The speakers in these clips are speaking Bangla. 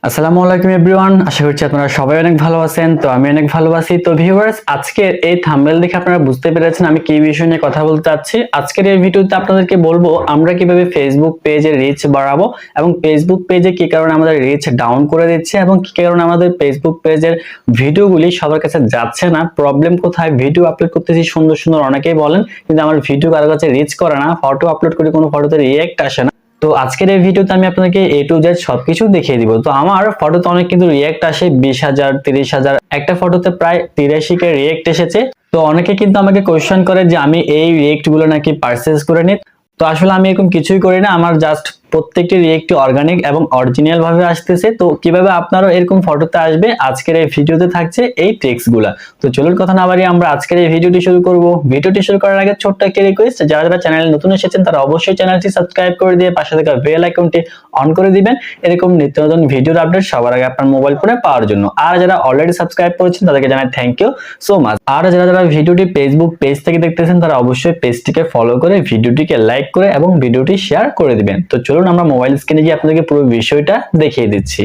আসসালামু আলাইকুম এভরিওয়ান, আশা করছি আপনারা সবাই অনেক ভালো আছেন। তো আমি অনেক ভালো আছি। তো ভিউয়ার্স, আজকের এই থাম্বনেল দেখে আপনারা বুঝতে পেরেছেন আমি কি বিষয় নিয়ে কথা বলতে চাচ্ছি। আজকের এই ভিডিওতে আপনাদেরকে বলবো আমরা কিভাবে ফেসবুক পেজে রিচ বাড়াবো এবং ফেসবুক পেজে কি কারণে আমাদের রিচ ডাউন করে দিচ্ছে এবং কি কারণে আমাদের ফেসবুক পেজের ভিডিওগুলি সবার কাছে যাচ্ছে না, প্রবলেম কোথায়। ভিডিও আপলোড করতেছি সুন্দর সুন্দর, অনেকেই বলেন কিন্তু আমার ভিডিও কারো কাছে রিচ করে না, ফটো আপলোড করে কোনো ফটোতে রিঅ্যাক্ট আসে না। তো আজকের এই ভিডিওতে আমি আপনাদেরকে এ টু জেড সবকিছু দেখিয়ে দিব। তো আমার ফটোতে অনেক কিন্তু রিয়েক্ট আসে, 20,000 30,000, একটা ফটোতে প্রায় 83 কে রিয়েক্ট এসেছে। তো অনেকে কিন্তু আমাকে কোয়েশ্চেন করে যে আমি এই রিয়েক্ট গুলো নাকি পারচেজ করে নিই। তো আসলে আমি এরকম কিছুই করি না, আমার জাস্ট প্রত্যেকটি রিয়েক্ট অর্গানিক এবং অরিজিনাল ভাবে আসতেছে। তো কিভাবে আপনারও এরকম ফটোতে আসবে আজকের এই ভিডিওতে থাকছে এই ট্রিক্স গুলা। তো চলুন কথা না বাড়িয়ে আমরা আজকের এই ভিডিওটি শুরু করব। ভিডিওটি শুরু করার আগে ছোট্ট একটি রিকোয়েস্ট, যারা যারা চ্যানেলে নতুন এসেছেন তারা অবশ্যই চ্যানেলটি সাবস্ক্রাইব করে দিয়ে পাশে থাকা বেল আইকনটি অন করে দিবেন, এরকম নিত্য নতুন ভিডিওর আপডেট সবার আগে আপনার মোবাইল ফোনে পাওয়ার জন্য। আর যারা অলরেডি সাবস্ক্রাইব করেছেন তাদেরকে জানাই থ্যাংক ইউ সো মাচ। আর যারা যারা ভিডিওটি ফেসবুক পেজ থেকে দেখতেছেন তারা অবশ্যই পেজটিকে ফলো করে ভিডিওটিকে লাইক করে এবং ভিডিওটি শেয়ার করে দিবেন। তো চলুন আমরা মোবাইল স্ক্রিনে গিয়ে আপনাদেরকে পুরো বিষয়টা দেখিয়ে দিচ্ছি।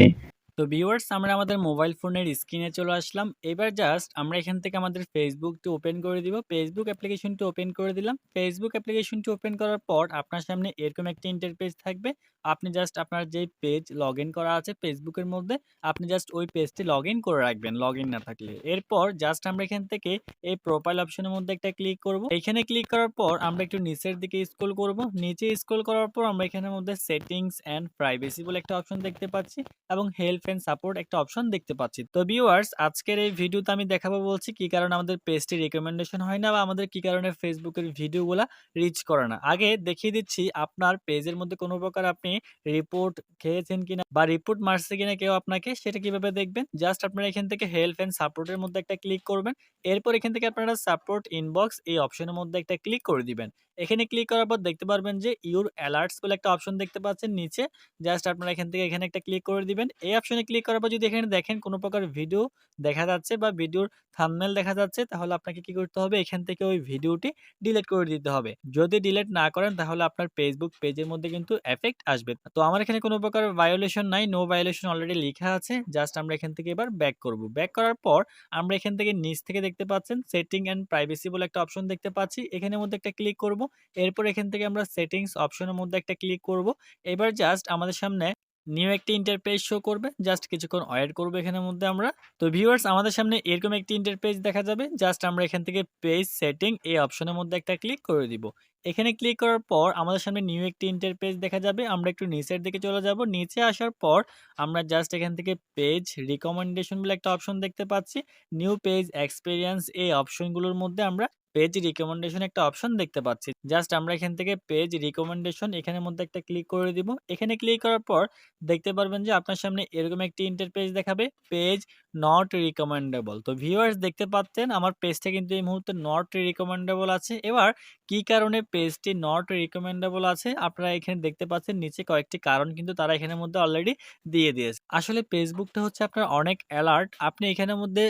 তো ভিউয়ার্স, আমরা আমাদের মোবাইল ফোনের স্ক্রিনে চলে আসলাম। এবার জাস্ট আমরা এখান থেকে আমাদের ফেসবুকটি ওপেন করে দিব। ফেসবুক অ্যাপ্লিকেশনটি ওপেন করে দিলাম। ফেসবুক অ্যাপ্লিকেশনটি ওপেন করার পর আপনার সামনে এরকম একটা ইন্টারফেস থাকবে। আপনি জাস্ট আপনার যে পেজ লগ ইন করা আছে ফেসবুকের মধ্যে, আপনি জাস্ট ওই পেজটি লগ ইন করে রাখবেন লগ ইন না থাকলে। এরপর জাস্ট আমরা এখান থেকে এই প্রোফাইল অপশনের মধ্যে একটা ক্লিক করব। এখানে ক্লিক করার পর আমরা একটু নিচের দিকে স্ক্রল করব। নিচে স্ক্রল করার পর আমরা এখানের মধ্যে সেটিংস অ্যান্ড প্রাইভেসি বলে একটা অপশন দেখতে পাচ্ছি এবং হেল্প এন্ড সাপোর্ট একটা অপশন দেখতে পাচ্ছি। তো ভিউয়ার্স, আজকের এই ভিডিওতে আমি দেখাবো বলছি কি কারণে আমাদের পেজটি রিকমেন্ডেশন হয় না বা আমাদের কি কারণে ফেসবুকের ভিডিওগুলা রিচ করে না। আগে দেখিয়ে দিচ্ছি আপনার পেজের মধ্যে কোনো প্রকার আপনি রিপোর্ট খেয়েছেন কিনা বা রিপোর্ট মারছে কিনা কেউ আপনাকে, সেটা কিভাবে দেখবেন। জাস্ট আপনারা এখান থেকে হেল্প এন্ড সাপোর্টের মধ্যে একটা ক্লিক করবেন। এরপর এখান থেকে আপনারা সাপোর্ট ইনবক্স এই অপশনের মধ্যে একটা ক্লিক করে দিবেন। এখানে ক্লিক করার পর দেখতে পারবেন যে ইউর অ্যালার্টস বলে একটা অপশন দেখতে পাচ্ছেন নিচে। জাস্ট আপনারা এখান থেকে এখানে একটা ক্লিক করে দিবেন। এই অপশনে ক্লিক করার পর যদি এখানে দেখেন কোনো প্রকার ভিডিও দেখা যাচ্ছে বা ভিডিওর থাম্বনেল দেখা যাচ্ছে, তাহলে আপনাকে কি করতে হবে, এখান থেকে ওই ভিডিওটি ডিলিট করে দিতে হবে। যদি ডিলিট না করেন তাহলে আপনার ফেসবুক পেজের মধ্যে কিন্তু এফেক্ট আসবে। তো আমার এখানে কোনো প্রকার ভায়োলেশন নাই, নো ভায়োলেশন অলরেডি লেখা আছে। জাস্ট আমরা এখান থেকে এবার ব্যাক করব। ব্যাক করার পর আমরা এখান থেকে নিচ থেকে দেখতে পাচ্ছেন সেটিং এন্ড প্রাইভেসি বলে একটা অপশন দেখতে পাচ্ছি, এখানের মধ্যে একটা ক্লিক করব। এরপর এখান থেকে আমরা সেটিংস অপশনের মধ্যে একটা ক্লিক করব। এবার জাস্ট আমাদের সামনে নিউ একটি ইন্টারপেজ শো করবে, জাস্ট কিছুক্ষণ ওয়েট করবো এখানের মধ্যে আমরা। তো ভিউয়ার্স, আমাদের সামনে এরকম একটি ইন্টারপেজ দেখা যাবে। জাস্ট আমরা এখান থেকে পেজ সেটিং এই অপশনের মধ্যে একটা ক্লিক করে দিব। এখানে ক্লিক করার পর আমাদের সামনে নিউ একটি ইন্টারপেজ দেখা যাবে। আমরা একটু নিচের দিকে চলে যাব। নিচে আসার পর আমরা জাস্ট এখান থেকে পেজ রিকমেন্ডেশন বলে একটা অপশন দেখতে পাচ্ছি। নিউ পেজ এক্সপিরিয়েন্স এই অপশনগুলোর মধ্যে আমরা পেজ রিকমেন্ডেশন একটা অপশন দেখতে পাচ্ছি। জাস্ট আমরা এখান থেকে পেজ রিকমেন্ডেশন এখানের মধ্যে একটা ক্লিক করে দিব। এখানে ক্লিক করার পর দেখতে পারবেন যে আপনার সামনে এরকম একটি ইন্টারপেজ দেখাবে, পেজ নট রিকমেন্ডেবল। তো ভিউয়ার্স, দেখতে পাচ্ছেন আমার পেজটা কিন্তু এই মুহূর্তে নট রিকমেন্ডেবল আছে। এবার কি কারণে পেজটি নট রিকমেন্ডেবল আছে আপনারা এখানে দেখতে পাচ্ছেন নিচে কয়েকটি কারণ কিন্তু তারা এখানের মধ্যে অলরেডি দিয়ে দিয়েছে। আসলে ফেসবুকটা হচ্ছে আপনার অনেক অ্যালার্ট, আপনি এখানের মধ্যে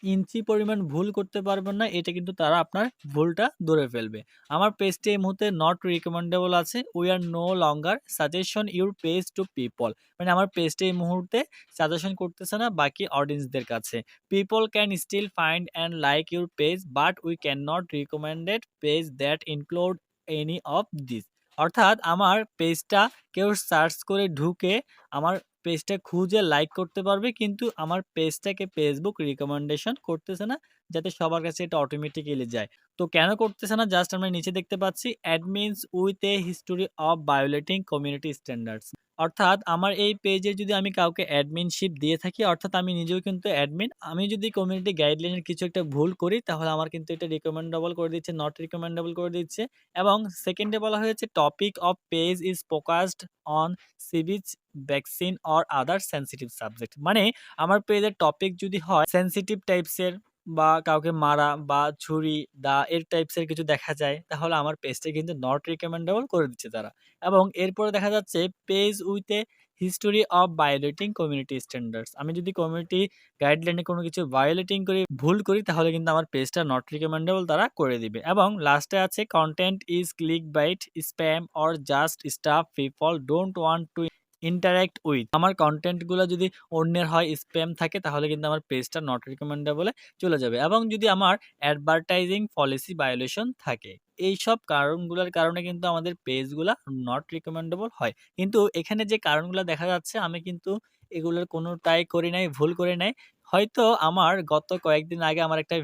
ইঞ্চি পরিমাণ ভুল করতে পারবেন না, এটা কিন্তু তারা আপনার ভুলটা ধরে ফেলবে। আমার পেজটি এই মুহূর্তে নট রিকমেন্ডেবল আছে। We are no longer suggestion your page to people, মানে আমার পেজটি এই মুহূর্তে সাজেশন করতেছে না বাকি অডিয়েন্সদের কাছে। People can still find and like your page but we can not recommended page that include any of this. অর্থাৎ আমার পেজটা কেউ সার্চ করে ঢুকে আমার পেজটা খুঁজে লাইক করতে পারবে, কিন্তু আমার পেজটাকে ফেসবুক রিকমেন্ডেশন করতেছে না, যাতে সবার কাছে এটা অটোমেটিক্যালি যায়। তো কেন করতেছে না, জাস্ট আমরা নিচে দেখতে পাচ্ছি admins with a history of violating community standards. অর্থাৎ আমার এই পেজে যদি আমি কাউকে অ্যাডমিনশিপ দিয়ে থাকি, অর্থাৎ আমি নিজেও কিন্তু অ্যাডমিন, আমি যদি কমিউনিটি গাইডলাইনের কিছু একটা ভুল করি তাহলে আমার কিন্তু এটা রিকমেন্ডেবল করে দিচ্ছে, নট রিকমেন্ডেবল করে দিচ্ছে। এবং সেকেন্ডে বলা হয়েছে topic of page is focused on civic, vaccine or other sensitive subject. মানে আমার পেজের টপিক যদি হয় সেনসিটিভ টাইপসের বা কাউকে মারা বা ছুরি দা এর টাইপসের কিছু দেখা যায়, তাহলে আমার পেজটা কিন্তু নট রিকমেন্ডেবল করে দিচ্ছে তারা। এবং এরপরে দেখা যাচ্ছে page with a history of violating community standards, আমি যদি কমিউনিটি গাইডলাইনে কোনো কিছু ভায়োলেটিং করি, ভুল করি, তাহলে কিন্তু আমার পেজটা নট রিকমেন্ডেবল তারা করে দিবে। এবং লাস্টে আছে content is clickbait, spam or just stuff people don't want to interact with. আমার কনটেন্টগুলো যদি অন্যের হয়, স্প্যাম থাকে, তাহলে কিন্তু আমার পেজটা নট রিকমেন্ডেবল এ চলে যাবে। এবং যদি আমার অ্যাডভার্টাইজিং পলিসি ভায়োলেশন থাকে, এইসব কারণগুলোর কারণে কিন্তু আমাদের পেজগুলা নট রিকমেন্ডেবল হয়। কিন্তু এখানে যে কারণগুলো দেখা যাচ্ছে, আমি কিন্তু এগুলোর কোনোটাই করি নাই, ভুল করি নাই। হয়তো আমার গত কয়েকদিন আগে আমার একটা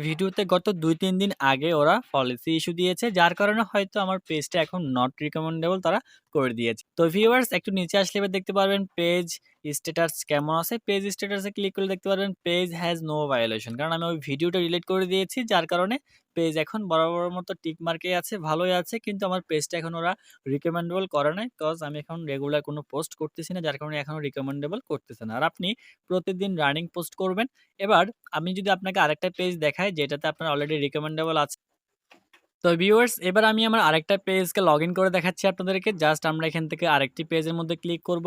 ভিডিওতে গত ২-৩ দিন আগে ওরা পলিসি ইস্যু দিয়েছে, যার কারণে হয়তো আমার পেজটা এখন নট রিকমেন্ডেবল তারা করে দিয়েছে। তো ভিউয়ার্স, একটু নিচে আসলে এবার দেখতে পারবেন পেজ স্ট্যাটাস কেমন আছে। পেজ স্ট্যাটাসে ক্লিক করলে দেখতে পারবেন পেজ হ্যাজ নো ভায়োলেশন, কারণ আমি ওই ভিডিওটা ডিলিট করে দিয়েছি, যার কারণে পেজ এখন বরাবর মতো টিক মার্কে আছে, ভালোই আছে। কিন্তু আমার পেজটা এখন ওরা রিকমেন্ডেবল করে নাই, কজ আমি এখন রেগুলার কোনো পোস্ট করতেছি না, যার কারণে এখনো রিকমেন্ডেবল করতেছে না। আর আপনি প্রতিদিন রানিং পোস্ট করবেন। এবার আমি যদি আপনাকে আরেকটা পেজ দেখাই যেটাতে আপনার অলরেডি রিকমেন্ডেবল আছে। তো ভিউয়ার্স, এবার আমি আমার আরেকটা পেজকে লগইন করে দেখাচ্ছি আপনাদেরকে। জাস্ট আমরা এখান থেকে আরেকটি পেজের মধ্যে ক্লিক করব।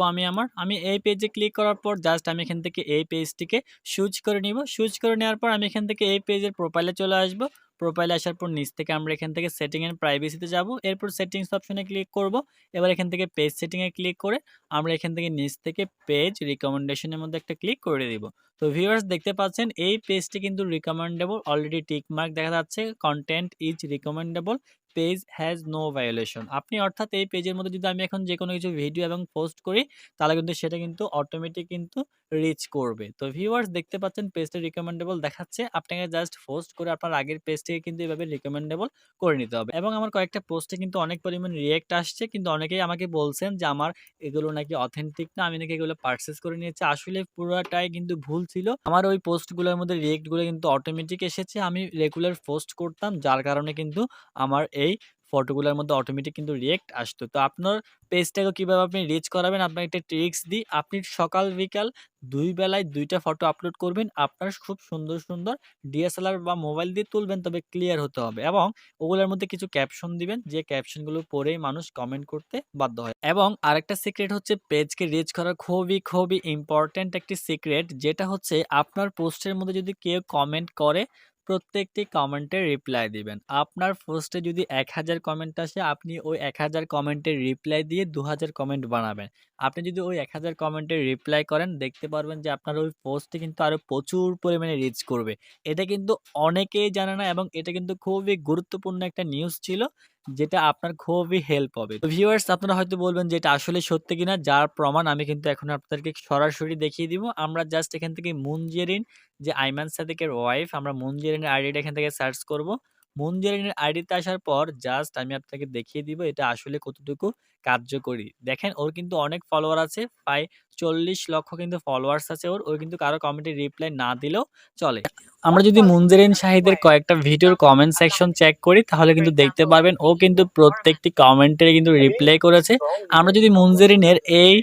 আমি এই পেজে ক্লিক করার পর জাস্ট আমি এখান থেকে এই পেজটিকে চুজ করে নিব। চুজ করে নেওয়ার পর আমি এখান থেকে এই পেজের প্রোফাইলে চলে আসব। প্রোফাইলে আসার পর নিচ থেকে আমরা এখান থেকে সেটিং এন্ড প্রাইভেসিতে যাব। এরপর সেটিংস অপশনে ক্লিক করব। এবার এখান থেকে পেজ সেটিং এ ক্লিক করে আমরা এখান থেকে নিচ থেকে পেজ রিকমেন্ডেশনের মধ্যে একটা ক্লিক করে দিব। তো ভিউয়ার্স, দেখতে পাচ্ছেন এই পেজটি কিন্তু রিকমেন্ডেবল, অলরেডি টিক মার্ক দেখা যাচ্ছে, content is recommendable, page has no violation. আপনি অর্থাৎ এই পেজের মধ্যে যদি আমি এখন যে কোনো কিছু ভিডিও এবং পোস্ট করি, তাহলে কিন্তু সেটা কিন্তু অটোমেটিক কিন্তু রিচ করবে। তো ভিউয়ার্স, দেখতে পাচ্ছেন পেজটা রিকমেন্ডেবল দেখাচ্ছে। আপনাকে জাস্ট পোস্ট করে আপনার আগের পেজটিকে কিন্তু এভাবে রিকমেন্ডেবল করে নিতে হবে। এবং আমার কয়েকটা পোস্টে কিন্তু অনেক পরিমাণ রিয়েক্ট আসছে, কিন্তু অনেকেই আমাকে বলছেন যে আমার এগুলো নাকি অথেন্টিক না, আমি নাকি এগুলো পারচেজ করে নিয়েছি। আসলে পুরোটাই কিন্তু ভুল ছিল। আমার ওই পোস্টগুলোর মধ্যে রিয়েক্ট গুলো কিন্তু অটোমেটিক এসেছে। আমি রেগুলার পোস্ট করতাম, যার কারণে কিন্তু আমার এই ফটোগুলোর মধ্যে অটোমেটিক কিন্তু রিয়েক্ট আসতো। তো আপনার পেজটাকে কিভাবে আপনি রিচ করাবেন, আপনাকে একটা ট্রিক্স দিই। আপনি সকাল বিকাল ২ বেলায় ২ টা ফটো আপলোড করবেন। আপনার খুব সুন্দর, সুন্দর ডিএসএলআর বা মোবাইল দিয়ে তুলবেন, তবে ক্লিয়ার হতে হবে। এবং ওগুলোর মধ্যে কিছু ক্যাপশন দিবেন, যে ক্যাপশনগুলো পড়েই মানুষ কমেন্ট করতে বাধ্য হয়। এবং আরেকটা সিক্রেট হচ্ছে পেজকে রিচ করা খুবই ইম্পর্ট্যান্ট একটি সিক্রেট, যেটা হচ্ছে আপনার পোস্টের মধ্যে যদি কেউ কমেন্ট করে, প্রত্যেকটি কমেন্টের রিপ্লাই দিবেন। আপনার পোস্টে যদি ১,০০০ কমেন্ট আসে, আপনি ওই ১,০০০ কমেন্টের রিপ্লাই দিয়ে ২,০০০ কমেন্ট বানাবেন। আপনি যদি ওই ১,০০০ কমেন্টের রিপ্লাই করেন, দেখতে পারবেন যে আপনার ওই পোস্টটি কিন্তু আরো প্রচুর পরিমাণে রিচ করবে। এটা কিন্তু অনেকেই জানে না, এবং এটা কিন্তু খুবই গুরুত্বপূর্ণ একটা নিউজ ছিল, যেটা আপনার খুবই হেল্প হবে। তো ভিউয়ার্স, আপনারা হয়তো বলবেন যে এটা আসলে সত্যি কিনা, যার প্রমাণ আমি কিন্তু এখন আপনাদেরকে সরাসরি দেখিয়ে দিব। আমরা জাস্ট এখান থেকে মুনজেরিন, যে আইমান সাদিকের ওয়াইফ, আমরা মুনজেরিনের আইডিটা এখান থেকে সার্চ করব। মুনজেরিনের আইডিতে আসার পর জাস্ট আমি আপনাকে দেখিয়ে দিব এটা আসলে কতটুকু কার্যকরী। দেখেন, ওর কিন্তু অনেক ফলোয়ার আছে, প্রায় ৪০ লক্ষ কিন্তু ফলোয়ার্স আছে ওর। ও কিন্তু কারো কমেন্টে রিপ্লাই না দিলেও চলে। আমরা যদি মুনজেরিন শাহিদের কয়েকটা ভিডিওর কমেন্ট সেকশন চেক করি, তাহলে কিন্তু দেখতে পারবেন ও কিন্তু প্রত্যেকটি কমেন্টের কিন্তু রিপ্লাই করেছে। আমরা যদি মুনজেরিনের এই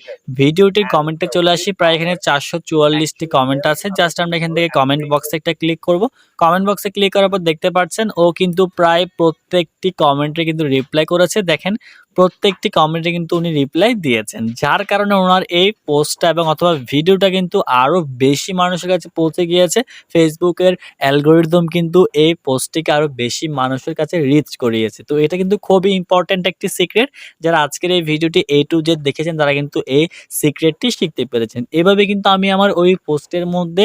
ভিডিওটির কমেন্টে চলে আসি, প্রায় এখানে ৪৪৪টি কমেন্ট আছে। জাস্ট আমরা এখান থেকে কমেন্ট বক্সে একটা ক্লিক করব। কমেন্ট বক্সে ক্লিক করার পর দেখতে পাচ্ছেন ও কিন্তু প্রায় প্রত্যেকটি কমেন্টে কিন্তু রিপ্লাই করেছে। দেখেন, প্রত্যেকটি কমেন্টে কিন্তু উনি রিপ্লাই দিয়েছেন, যার কারণে ওনার এই পোস্টটা এবং অথবা ভিডিওটা কিন্তু আরো বেশি মানুষের কাছে পৌঁছে গিয়েছে। ফেসবুকের অ্যালগরিদম কিন্তু এই পোস্টটিকে আরো বেশি মানুষের কাছে রিচ করিয়েছে। তো এটা কিন্তু খুবই ইম্পর্ট্যান্ট একটি সিক্রেট। যারা আজকের এই ভিডিওটি A to Z দেখেছেন, তারা কিন্তু এই সিক্রেটটি শিখতে পেরেছেন। এভাবে কিন্তু আমি আমার ওই পোস্টের মধ্যে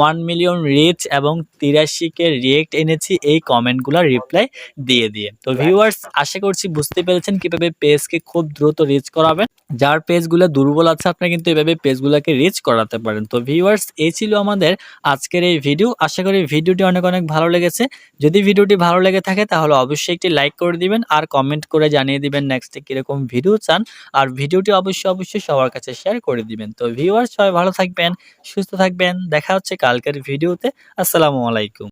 1 মিলিয়ন রিচ এবং ৮৩ কে রিয়েক্ট এনেছি এই কমেন্টগুলোর রিপ্লাই দিয়ে। তো ভিউয়ার্স, আশা করছি বুঝতে পেরেছেন কিভাবে পেজকে খুব দ্রুত রিচ করাবেন। যার পেজগুলো দুর্বল আছে, আপনি কিন্তু এভাবে পেজগুলোকে রিচ করাতে পারেন। তো ভিউয়ার্স, এই ছিল আমাদের আজকের এই ভিডিও। আশা করি ভিডিওটি অনেক ভালো লেগেছে। যদি ভিডিওটি ভালো লেগে থাকে, তাহলে অবশ্যই একটি লাইক করে দিবেন, আর কমেন্ট করে জানিয়ে দিবেন নেক্সটে কিরকম ভিডিও চান। আর ভিডিওটি অবশ্যই সবার কাছে শেয়ার করে দিবেন। তো ভিউয়ার্স, সবাই ভালো থাকবেন, সুস্থ থাকবেন। দেখা হচ্ছে কালকের ভিডিওতে। আসসালামু আলাইকুম।